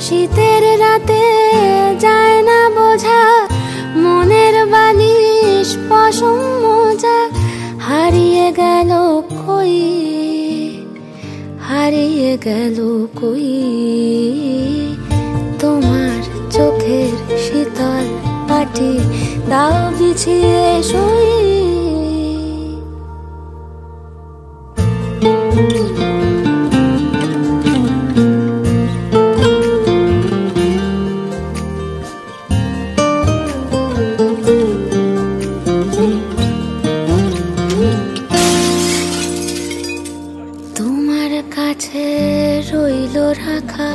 শীতের রাতে যায় না বোঝা, মনের বালিশ পশম মোজা হারিয়ে গেল কই, হারিয়ে গেল কই। তোমার চোখের শীতল পাটি দাও বিছিয়ে শুই। তোমার কাছে রইল রাখা